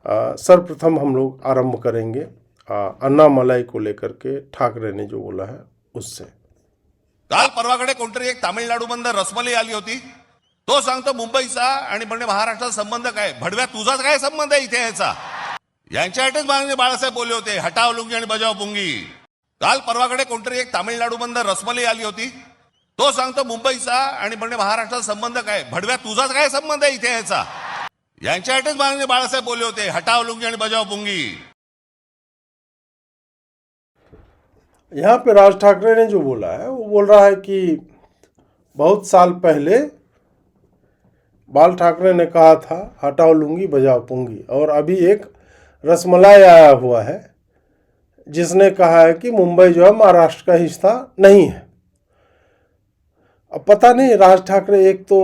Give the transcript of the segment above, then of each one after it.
सर्वप्रथम हम लोग आरंभ करेंगे अण्णामलाई को लेकर के ठाकरे ने जो बोला है उससे। काल परवाकडे कोणतरी एक तामिळनाडूमधून रसमलाई आली होती, तो सांगतो मुंबईचा आणि म्हणजे महाराष्ट्राचा संबंध काय, भडव्या तुझाच काय संबंध आहे इथे याचा? यांच्यासाठीच माननीय बाळासाहेब बोलले होते, हटाव लुंगी आणि बजाव पुंगी। काल परवाकडे कोणतरी एक तामिळनाडूमधून रसमलाई आली होती, तो सांगतो मुंबईचा आणि म्हणजे महाराष्ट्राचा संबंध काय, भडव्या तुझाच काय संबंध आहे इथे याचा? यांच्यासाठीच माननीय बाळासाहेब बोलले होते, हटाव लुंगी आणि बजाव पुंगी। यहाँ पे राज ठाकरे ने जो बोला है वो बोल रहा है कि बहुत साल पहले बाल ठाकरे ने कहा था हटाओ लूंगी बजाओ पुंगी, और अभी एक रसमलाई आया हुआ है जिसने कहा है कि मुंबई जो है महाराष्ट्र का हिस्सा नहीं है। अब पता नहीं राज ठाकरे, एक तो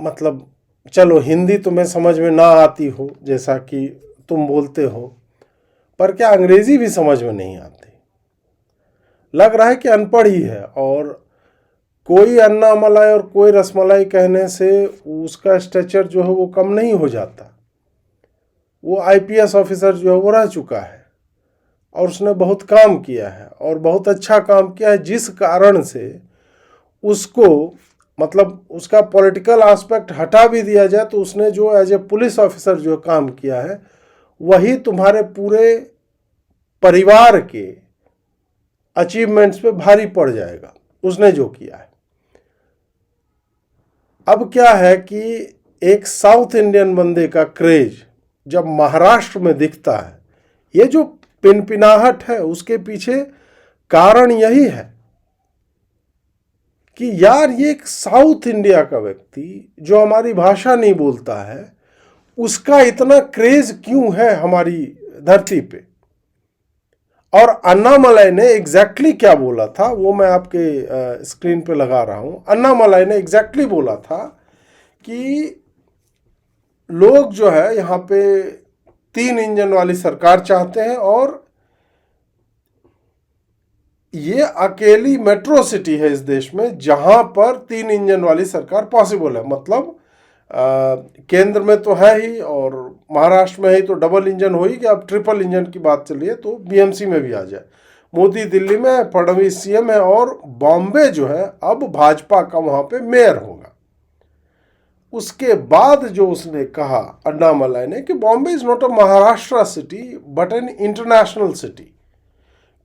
मतलब चलो हिंदी तुम्हें समझ में ना आती हो जैसा कि तुम बोलते हो, पर क्या अंग्रेजी भी समझ में नहीं आती, लग रहा है कि अनपढ़ ही है। और कोई अन्नामलाई और कोई रसमलाई कहने से उसका स्ट्रेचर जो है वो कम नहीं हो जाता। वो आईपीएस ऑफिसर जो है वो रह चुका है और उसने बहुत काम किया है और बहुत अच्छा काम किया है, जिस कारण से उसको मतलब उसका पॉलिटिकल एस्पेक्ट हटा भी दिया जाए तो उसने जो एज ए पुलिस ऑफिसर जो काम किया है वही तुम्हारे पूरे परिवार के अचीवमेंट्स पे भारी पड़ जाएगा उसने जो किया है। अब क्या है कि एक साउथ इंडियन बंदे का क्रेज जब महाराष्ट्र में दिखता है, ये जो पिनपिनाहट है उसके पीछे कारण यही है कि यार ये एक साउथ इंडिया का व्यक्ति जो हमारी भाषा नहीं बोलता है उसका इतना क्रेज क्यों है हमारी धरती पे। और अन्नामलाई ने एग्जैक्टली क्या बोला था वो मैं आपके स्क्रीन पे लगा रहा हूं। अन्नामलाई ने एग्जैक्टली बोला था कि लोग जो है यहाँ पे 3 इंजन वाली सरकार चाहते हैं और ये अकेली मेट्रो सिटी है इस देश में जहां पर 3 इंजन वाली सरकार पॉसिबल है। मतलब केंद्र में तो है ही और महाराष्ट्र में ही तो डबल इंजन हो ही, कि अब ट्रिपल इंजन की बात चल रही है तो बीएमसी में भी आ जाए। मोदी दिल्ली में, फडणवीस सीएम है और बॉम्बे जो है अब भाजपा का वहां पे मेयर होगा। उसके बाद जो उसने कहा अन्नामलाई ने कि Bombay is not a Maharashtra city but an international city,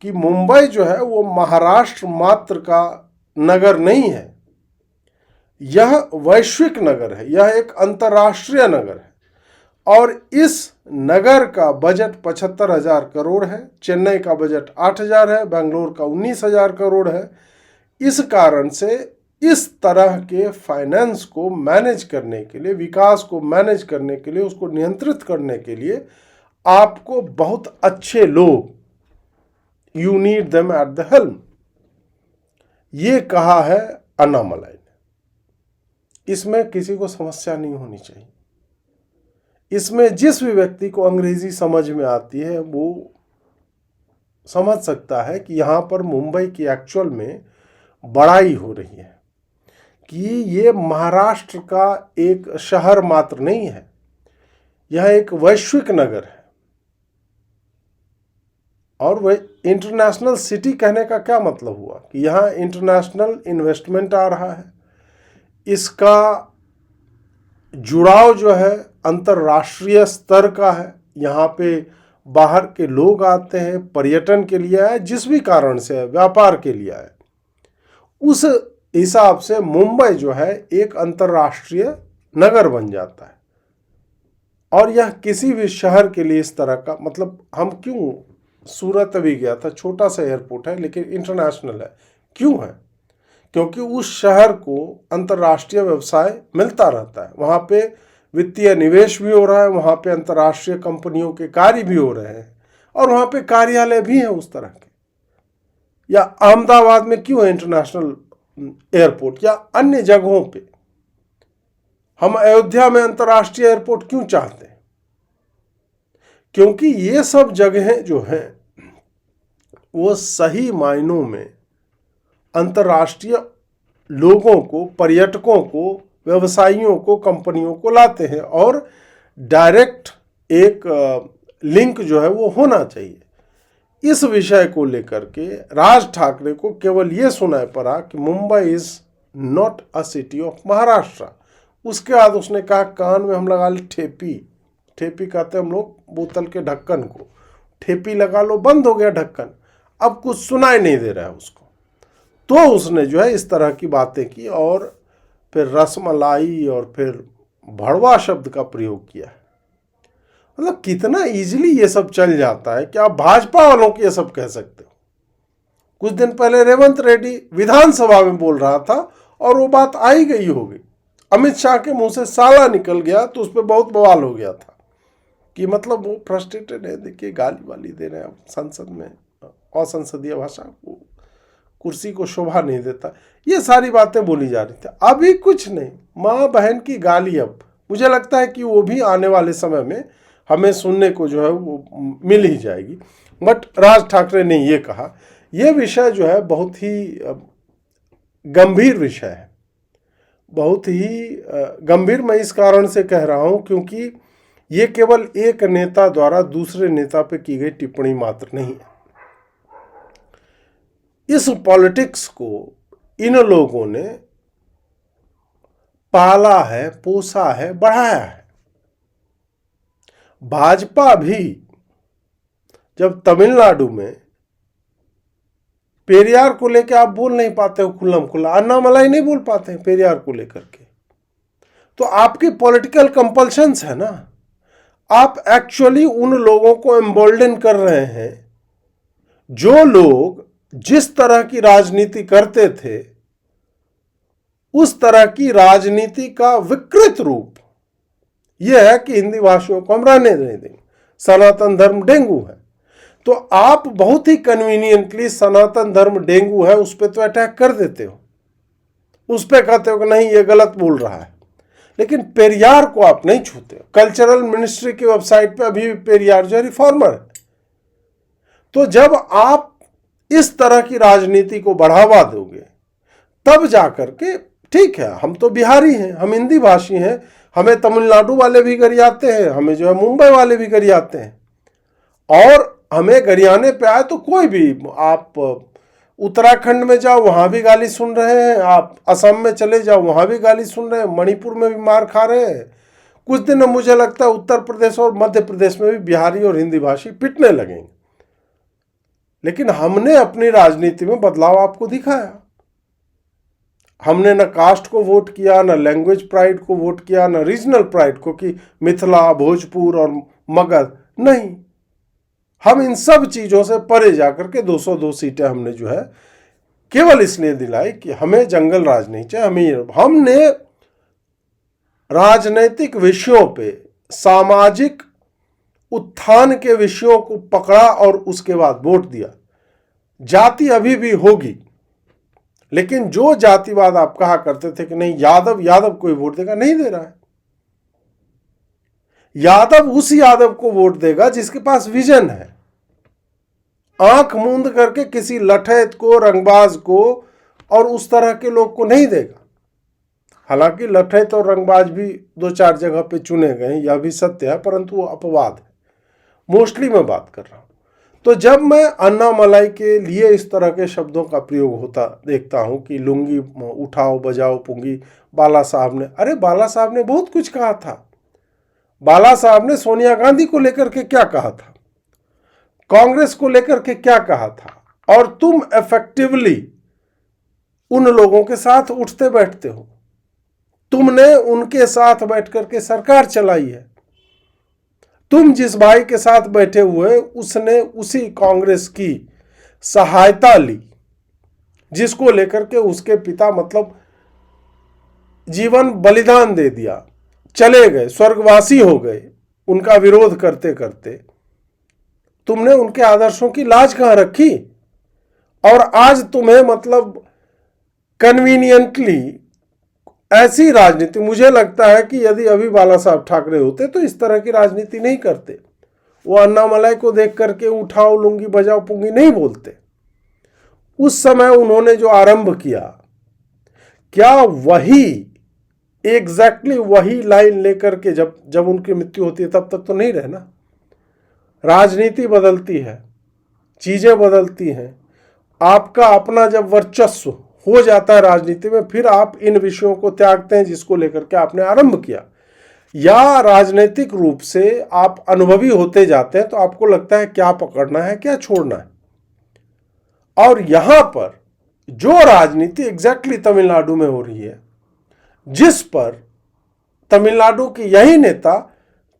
कि मुंबई जो है वो महाराष्ट्र मात्र का नगर नहीं है, यह वैश्विक नगर है, यह एक अंतर्राष्ट्रीय नगर है। और इस नगर का बजट 75,000 करोड़ है, चेन्नई का बजट 8,000 है, बेंगलोर का 19,000 करोड़ है। इस कारण से इस तरह के फाइनेंस को मैनेज करने के लिए, विकास को मैनेज करने के लिए, उसको नियंत्रित करने के लिए आपको बहुत अच्छे लोग, you need them at the helm, ये कहा है अन्नामलाई ने। इसमें किसी को समस्या नहीं होनी चाहिए। इसमें जिस भी व्यक्ति को अंग्रेजी समझ में आती है वो समझ सकता है कि यहाँ पर मुंबई की एक्चुअल में बड़ाई हो रही है, कि ये महाराष्ट्र का एक शहर मात्र नहीं है, यह एक वैश्विक नगर है। और वह इंटरनेशनल सिटी कहने का क्या मतलब हुआ कि यहाँ इंटरनेशनल इन्वेस्टमेंट आ रहा है, इसका जुड़ाव जो है अंतर्राष्ट्रीय स्तर का है, यहाँ पे बाहर के लोग आते हैं, पर्यटन के लिए आए, जिस भी कारण से है, व्यापार के लिए आए, उस हिसाब से मुंबई जो है एक अंतर्राष्ट्रीय नगर बन जाता है। और यह किसी भी शहर के लिए इस तरह का, मतलब हम क्यों, सूरत भी गया था, छोटा सा एयरपोर्ट है लेकिन इंटरनेशनल है, क्यों है? क्योंकि उस शहर को अंतर्राष्ट्रीय व्यवसाय मिलता रहता है, वहाँ पे वित्तीय निवेश भी हो रहा है, वहाँ पे अंतर्राष्ट्रीय कंपनियों के कार्य भी हो रहे हैं और वहाँ पे कार्यालय भी हैं उस तरह के। या अहमदाबाद में क्यों है इंटरनेशनल एयरपोर्ट, या अन्य जगहों पे हम अयोध्या में अंतर्राष्ट्रीय एयरपोर्ट क्यों चाहते हैं? क्योंकि ये सब जगहें जो हैं वो सही मायनों में अंतर्राष्ट्रीय लोगों को, पर्यटकों को, व्यवसायियों को, कंपनियों को लाते हैं और डायरेक्ट एक लिंक जो है वो होना चाहिए। इस विषय को लेकर के राज ठाकरे को केवल ये सुनाई पड़ा कि Mumbai is not a city of Maharashtra. उसके बाद उसने कहा कान में हम लगा ली ठेपी, ठेपी कहते हैं हम लोग बोतल के ढक्कन को, ठेपी लगा लो, बंद हो गया ढक्कन, अब कुछ सुनाई नहीं दे रहा है उसको। तो उसने जो है इस तरह की बातें की और फिर रसमलाई और फिर भड़वा शब्द का प्रयोग किया है। मतलब कितना इजीली ये सब चल जाता है कि आप भाजपा वालों की ये सब कह सकते हो। कुछ दिन पहले रेवंत रेड्डी विधानसभा में बोल रहा था और वो बात आई गई होगी, अमित शाह के मुंह से साला निकल गया तो उस पर बहुत बवाल हो गया था कि मतलब वो फ्रस्ट्रेटेड है, देखिए गाली वाली दे रहे हैं संसद में, असंसदीय भाषा को, कुर्सी को शोभा नहीं देता, ये सारी बातें बोली जा रही थी। अभी कुछ नहीं, माँ बहन की गाली अब मुझे लगता है कि वो भी आने वाले समय में हमें सुनने को जो है वो मिल ही जाएगी। बट राज ठाकरे ने ये कहा, ये विषय जो है बहुत ही गंभीर विषय है, बहुत ही गंभीर। मैं इस कारण से कह रहा हूँ क्योंकि ये केवल एक नेता द्वारा दूसरे नेता पे की गई टिप्पणी मात्र नहीं है। इस पॉलिटिक्स को इन लोगों ने पाला है, पोसा है, बढ़ाया है। भाजपा भी जब तमिलनाडु में पेरियार को लेकर आप बोल नहीं पाते हो खुल्लम खुल्ला, अन्नामलाई नहीं बोल पाते हैं पेरियार को लेकर के, तो आपकी पॉलिटिकल कंपल्शंस है ना। आप एक्चुअली उन लोगों को एम्बोल्डन कर रहे हैं जो लोग जिस तरह की राजनीति करते थे उस तरह की राजनीति का विकृत रूप यह है कि हिंदी भाषियों को हम रहने नहीं देंगे, सनातन धर्म डेंगू है। तो आप बहुत ही कन्वीनियंटली सनातन धर्म डेंगू है उस पर तो अटैक कर देते हो, उस पर कहते हो कि नहीं ये गलत बोल रहा है, लेकिन पेरियार को आप नहीं छूते हो। कल्चरल मिनिस्ट्री की वेबसाइट पे अभी पेरियार जो रिफॉर्मर है। तो जब आप इस तरह की राजनीति को बढ़ावा दोगे तब जाकर के, ठीक है हम तो बिहारी हैं, हम हिंदी भाषी हैं, हमें तमिलनाडु वाले भी गरियाते हैं, हमें जो है मुंबई वाले भी गरियाते हैं, और हमें गरियाने पे आए तो कोई भी, आप उत्तराखंड में जाओ वहां भी गाली सुन रहे हैं, आप असम में चले जाओ वहां भी गाली सुन रहे हैं, मणिपुर में भी मार खा रहे हैं, कुछ दिन में मुझे लगता है उत्तर प्रदेश और मध्य प्रदेश में भी बिहारी और हिंदी भाषी पिटने लगेंगे। लेकिन हमने अपनी राजनीति में बदलाव आपको दिखाया। हमने न कास्ट को वोट किया, न लैंग्वेज प्राइड को वोट किया, न रीजनल प्राइड को कि मिथिला, भोजपुर और मगध, नहीं। हम इन सब चीजों से परे जाकर के 202 सीटें हमने जो है केवल इसलिए दिलाई कि हमें जंगल राज नहीं चाहिए। हमने राजनैतिक विषयों पे, सामाजिक उत्थान के विषयों को पकड़ा और उसके बाद वोट दिया। जाति अभी भी होगी, लेकिन जो जातिवाद आप कहा करते थे कि नहीं यादव यादव कोई वोट देगा, नहीं दे रहा है। यादव उस यादव को वोट देगा जिसके पास विजन है। आंख मूंद करके किसी लठैत को, रंगबाज को और उस तरह के लोग को नहीं देगा। हालांकि लठैत और रंगबाज भी 2-4 जगह पे चुने गए, यह भी सत्य है, परंतु वो अपवाद है। मोस्टली मैं बात कर रहा हूं। तो जब मैं अन्नामलाई के लिए इस तरह के शब्दों का प्रयोग होता देखता हूं कि लुंगी उठाओ बजाओ पुंगी, बाला साहब ने, अरे बाला साहब ने बहुत कुछ कहा था। बाला साहब ने सोनिया गांधी को लेकर के क्या कहा था, कांग्रेस को लेकर के क्या कहा था, और तुम इफेक्टिवली उन लोगों के साथ उठते बैठते हो। तुमने उनके साथ बैठ करके सरकार चलाई है। तुम जिस भाई के साथ बैठे हुए उसने उसी कांग्रेस की सहायता ली जिसको लेकर के उसके पिता मतलब जीवन बलिदान दे दिया, चले गए, स्वर्गवासी हो गए उनका विरोध करते करते। तुमने उनके आदर्शों की लाज कहां रखी? और आज तुम्हें मतलब कन्वीनियंटली ऐसी राजनीति, मुझे लगता है कि यदि अभी बाला साहब ठाकरे होते तो इस तरह की राजनीति नहीं करते। वो अन्नामलाई को देख करके उठाओ लुंगी बजाओ पुंगी नहीं बोलते। उस समय उन्होंने जो आरंभ किया, क्या वही एग्जैक्टली वही लाइन लेकर के जब जब उनकी मृत्यु होती है तब तक तो नहीं रहे ना। राजनीति बदलती है, चीजें बदलती हैं। आपका अपना जब वर्चस्व हो जाता है राजनीति में, फिर आप इन विषयों को त्यागते हैं जिसको लेकर के आपने आरंभ किया, या राजनीतिक रूप से आप अनुभवी होते जाते हैं तो आपको लगता है क्या पकड़ना है क्या छोड़ना है। और यहां पर जो राजनीति एग्जैक्टली तमिलनाडु में हो रही है, जिस पर तमिलनाडु के यही नेता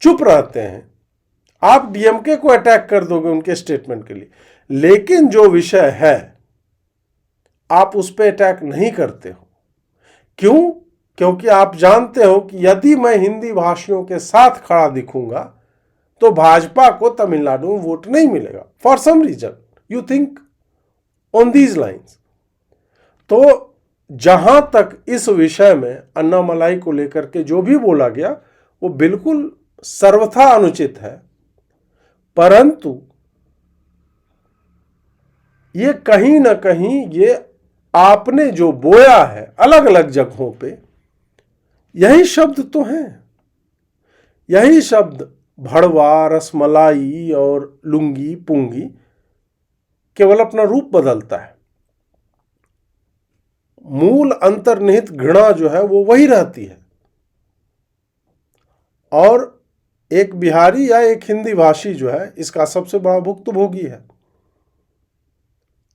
चुप रहते हैं, आप डीएमके को अटैक कर दोगे उनके स्टेटमेंट के लिए, लेकिन जो विषय है आप उस पर अटैक नहीं करते हो। क्यों? क्योंकि आप जानते हो कि यदि मैं हिंदी भाषियों के साथ खड़ा दिखूंगा तो भाजपा को तमिलनाडु में वोट नहीं मिलेगा। For some reason you think on these lines. तो जहां तक इस विषय में अन्नामलाई को लेकर के जो भी बोला गया वो बिल्कुल सर्वथा अनुचित है, परंतु ये कहीं ना कहीं ये आपने जो बोया है अलग अलग जगहों पे, यही शब्द तो हैं। यही शब्द भड़वा, रसमलाई और लुंगी पुंगी केवल अपना रूप बदलता है। मूल अंतर्निहित घृणा जो है वो वही रहती है। और एक बिहारी या एक हिंदी भाषी जो है इसका सबसे बड़ा भुक्तभोगी है।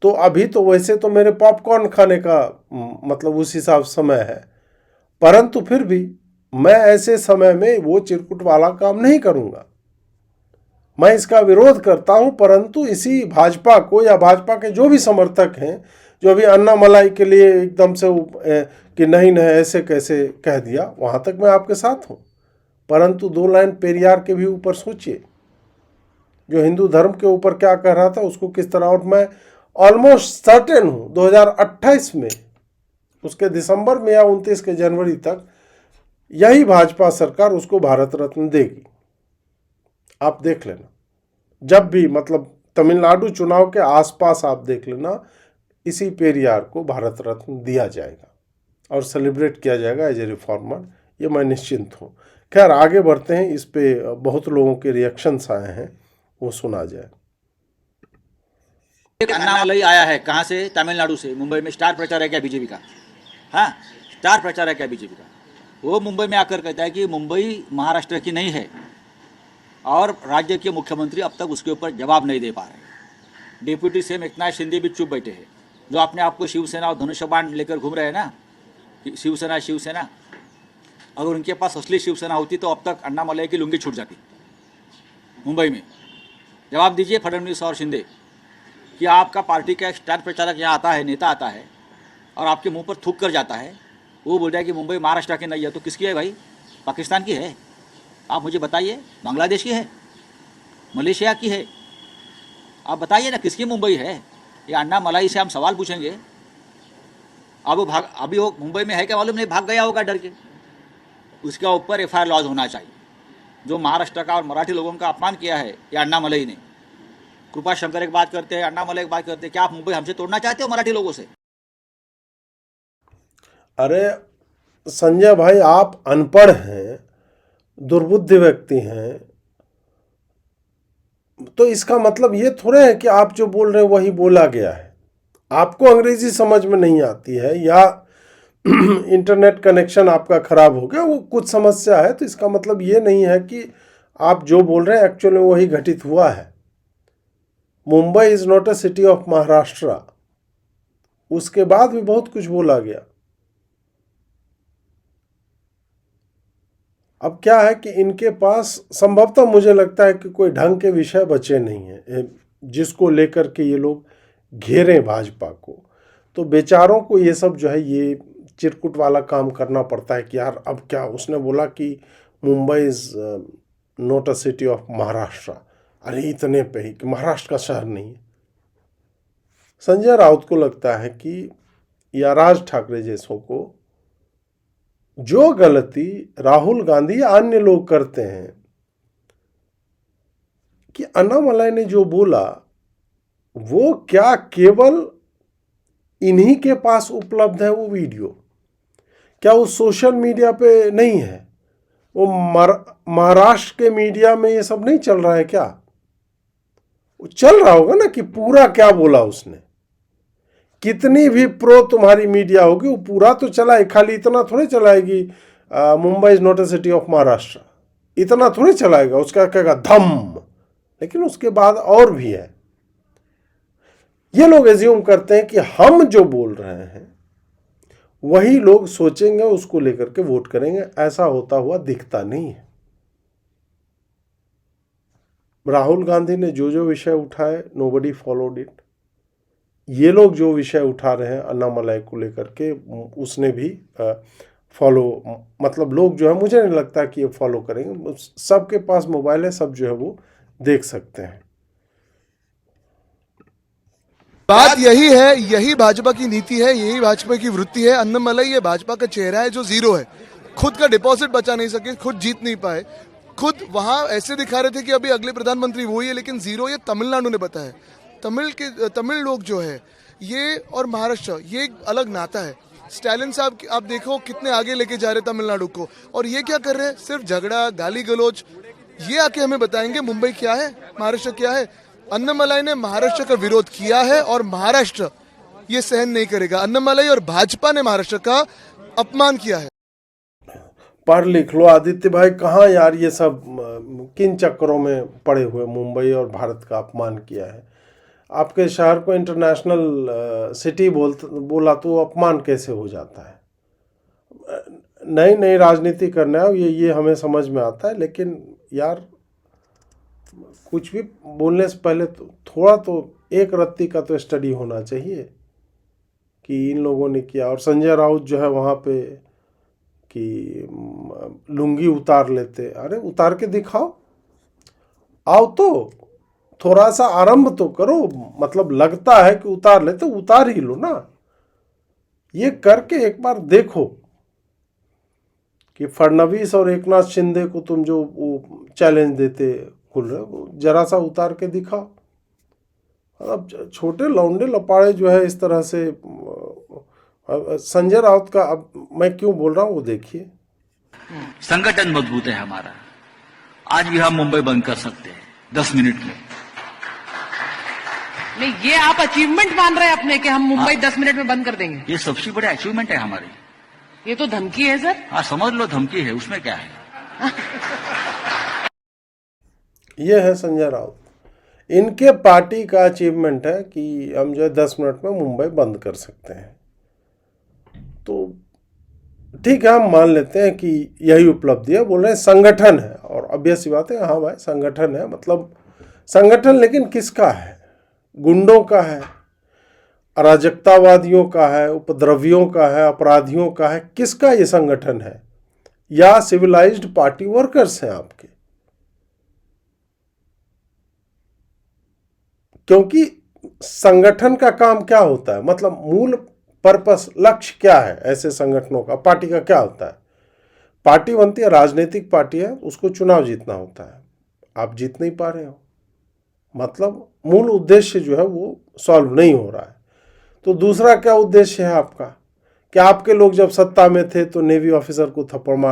तो अभी तो वैसे तो मेरे पॉपकॉर्न खाने का मतलब उस हिसाब समय है, परंतु फिर भी मैं ऐसे समय में वो चिरकुट वाला काम नहीं करूंगा। मैं इसका विरोध करता हूं, परंतु इसी भाजपा को या भाजपा के जो भी समर्थक हैं जो अभी अन्नामलाई के लिए एकदम से कि नहीं नहीं ऐसे कैसे कह दिया, वहां तक मैं आपके साथ हूं, परंतु 2 लाइन पेरियार के भी ऊपर सोचिए, जो हिंदू धर्म के ऊपर क्या कह रहा था उसको किस तरह। और मैं ऑलमोस्ट सर्टेन हूं 2028 में, उसके दिसंबर में या 29 के जनवरी तक यही भाजपा सरकार उसको भारत रत्न देगी। आप देख लेना, जब भी मतलब तमिलनाडु चुनाव के आसपास आप देख लेना, इसी पेरियार को भारत रत्न दिया जाएगा और सेलिब्रेट किया जाएगा एज ए रिफॉर्मर, ये मैं निश्चिंत हूँ। खैर आगे बढ़ते हैं, इस पे बहुत लोगों के रिएक्शंस आए हैं, वो सुना जाए। अन्नामलाई आया है कहाँ से? तमिलनाडु से। मुंबई में स्टार प्रचार है क्या बीजेपी का? हाँ, स्टार प्रचार है क्या बीजेपी का? वो मुंबई में आकर कहता है कि मुंबई महाराष्ट्र की नहीं है और राज्य के मुख्यमंत्री अब तक उसके ऊपर जवाब नहीं दे पा रहे। डिप्यूटी सीएम एकनाथ शिंदे भी चुप बैठे हैं, जो अपने आप को शिवसेना और धनुष्य बाण लेकर घूम रहे हैं ना, शिवसेना शिवसेना। अगर उनके पास असली शिवसेना होती तो अब तक अन्नामलाई की लुंगी छूट जाती मुंबई में। जवाब दीजिए फडणवीस और शिंदे कि आपका पार्टी का एक स्टार प्रचारक यहाँ आता है, नेता आता है और आपके मुंह पर थूक कर जाता है, वो बोल रहा है कि मुंबई महाराष्ट्र की नहीं है तो किसकी है भाई? पाकिस्तान की है? आप मुझे बताइए, बांग्लादेश की है, मलेशिया की है? आप बताइए ना किसकी मुंबई है? ये अन्नामलाई से हम सवाल पूछेंगे। अब अभी वो मुंबई में है क्या मालूम नहीं, भाग गया होगा डर के। उसके ऊपर FIR लॉज होना चाहिए। जो महाराष्ट्र का और मराठी लोगों का अपमान किया है ये अन्नामलाई ने। कृपा शंकर एक बात करते हैं, अन्नामलाई एक बात करते हैं, क्या आप मुंबई हमसे तोड़ना चाहते हो मराठी लोगों से? अरे संजय भाई, आप अनपढ़ हैं, दुर्बुद्धि व्यक्ति हैं, तो इसका मतलब ये थोड़े है कि आप जो बोल रहे हैं वही बोला गया है। आपको अंग्रेजी समझ में नहीं आती है या इंटरनेट कनेक्शन आपका खराब हो गया, वो कुछ समस्या है, तो इसका मतलब ये नहीं है कि आप जो बोल रहे हैं एक्चुअली वही घटित हुआ है। Mumbai is not a city of Maharashtra. उसके बाद भी बहुत कुछ बोला गया। अब क्या है कि इनके पास संभवतः मुझे लगता है कि कोई ढंग के विषय बचे नहीं हैं जिसको लेकर के ये लोग घेरें भाजपा को। तो बेचारों को ये सब जो है ये चिरकुट वाला काम करना पड़ता है कि यार अब क्या, उसने बोला कि Mumbai is not a city of Maharashtra. अरे इतने पे ही कि महाराष्ट्र का शहर नहीं है। संजय राउत को लगता है कि या राज ठाकरे जैसों को जो गलती राहुल गांधी या अन्य लोग करते हैं कि अन्नामलाई ने जो बोला वो क्या केवल इन्हीं के पास उपलब्ध है वो वीडियो? क्या वो सोशल मीडिया पे नहीं है? वो महाराष्ट्र के मीडिया में ये सब नहीं चल रहा है क्या? वो चल रहा होगा ना कि पूरा क्या बोला उसने। कितनी भी प्रो तुम्हारी मीडिया होगी वो पूरा तो चलाए, खाली इतना थोड़े चलाएगी Mumbai is not a city of Maharashtra, इतना थोड़े चलाएगा। उसका कहेगा धम, लेकिन उसके बाद और भी है। ये लोग एज्यूम करते हैं कि हम जो बोल रहे हैं वही लोग सोचेंगे, उसको लेकर के वोट करेंगे। ऐसा होता हुआ दिखता नहीं है। राहुल गांधी ने जो जो विषय उठाए, नोबडी फॉलोड इट। ये लोग जो विषय उठा रहे हैं अन्नामलाई को लेकर के, उसने भी फॉलो, मतलब लोग जो है, मुझे नहीं लगता कि ये फॉलो करेंगे। सबके पास मोबाइल है, सब जो है वो देख सकते हैं। बात यही है, यही भाजपा की नीति है, यही भाजपा की वृत्ति है। अन्नामलाई ये भाजपा का चेहरा है जो जीरो है, खुद का डिपॉजिट बचा नहीं सके, खुद जीत नहीं पाए। खुद वहां ऐसे दिखा रहे थे कि अभी अगले प्रधानमंत्री वही है, लेकिन जीरो ये तमिलनाडु ने बताया। तमिल लोग जो है ये और महाराष्ट्र, ये एक अलग नाता है। स्टालिन साहब आप देखो कितने आगे लेके जा रहे तमिलनाडु को, और ये क्या कर रहे हैं? सिर्फ झगड़ा, गाली गलौज। ये आके हमें बताएंगे मुंबई क्या है, महाराष्ट्र क्या है। अन्नामलाई ने महाराष्ट्र का विरोध किया है और महाराष्ट्र ये सहन नहीं करेगा। अन्नामलाई और भाजपा ने महाराष्ट्र का अपमान किया है। पढ़ लिख लो आदित्य भाई, कहाँ यार ये सब किन चक्करों में पड़े हुए। मुंबई और भारत का अपमान किया है। आपके शहर को इंटरनेशनल सिटी बोला तो अपमान कैसे हो जाता है? नई नई राजनीति करना है, ये हमें समझ में आता है, लेकिन यार कुछ भी बोलने से पहले तो थोड़ा तो एक रत्ती का तो स्टडी होना चाहिए कि इन लोगों ने किया। और संजय राउत जो है वहाँ पे कि लुंगी उतार लेते, अरे उतार के दिखाओ, आओ तो थोड़ा सा आरंभ तो करो। मतलब लगता है कि उतार लेते, उतार ही लो ना। ये करके एक बार देखो कि फडणवीस और एकनाथ शिंदे को तुम जो वो चैलेंज देते जरा सा उतार के दिखाओ। अब छोटे लौंडे लपाड़े जो है इस तरह से, संजय राउत का, अब मैं क्यों बोल रहा हूँ वो देखिए। संगठन मजबूत है हमारा। आज भी हम मुंबई बंद कर सकते हैं 10 मिनट में। नहीं, ये आप अचीवमेंट मान रहे हैं अपने कि हम मुंबई 10 मिनट में बंद कर देंगे? ये सबसे बड़ी अचीवमेंट है हमारी। ये तो धमकी है सर। हाँ, समझ लो धमकी है, उसमें क्या है। ये है संजय राउत, इनके पार्टी का अचीवमेंट है कि हम जो है 10 मिनट में मुंबई बंद कर सकते हैं। तो ठीक है, हम मान लेते हैं कि यही उपलब्धि है। बोल रहे हैं संगठन है, और ऑब्वियस सी बात है, हाँ भाई संगठन है। मतलब संगठन लेकिन किसका है? गुंडों का है, अराजकतावादियों का है, उपद्रवियों का है, अपराधियों का है? किसका ये संगठन है? या सिविलाइज्ड पार्टी वर्कर्स हैं आपके? क्योंकि संगठन का काम क्या होता है, मतलब मूल पर्पस, लक्ष्य क्या है ऐसे संगठनों का? पार्टी का क्या होता है? पार्टी बनती है, राजनीतिक पार्टी है, उसको चुनाव जीतना होता है। आप जीत नहीं पा रहे हो, मतलब मूल उद्देश्य जो है वो सॉल्व नहीं हो रहा है। तो दूसरा क्या उद्देश्य है आपका? कि आपके लोग जब सत्ता में थे तो नेवी ऑफिसर को थप्पड़ मार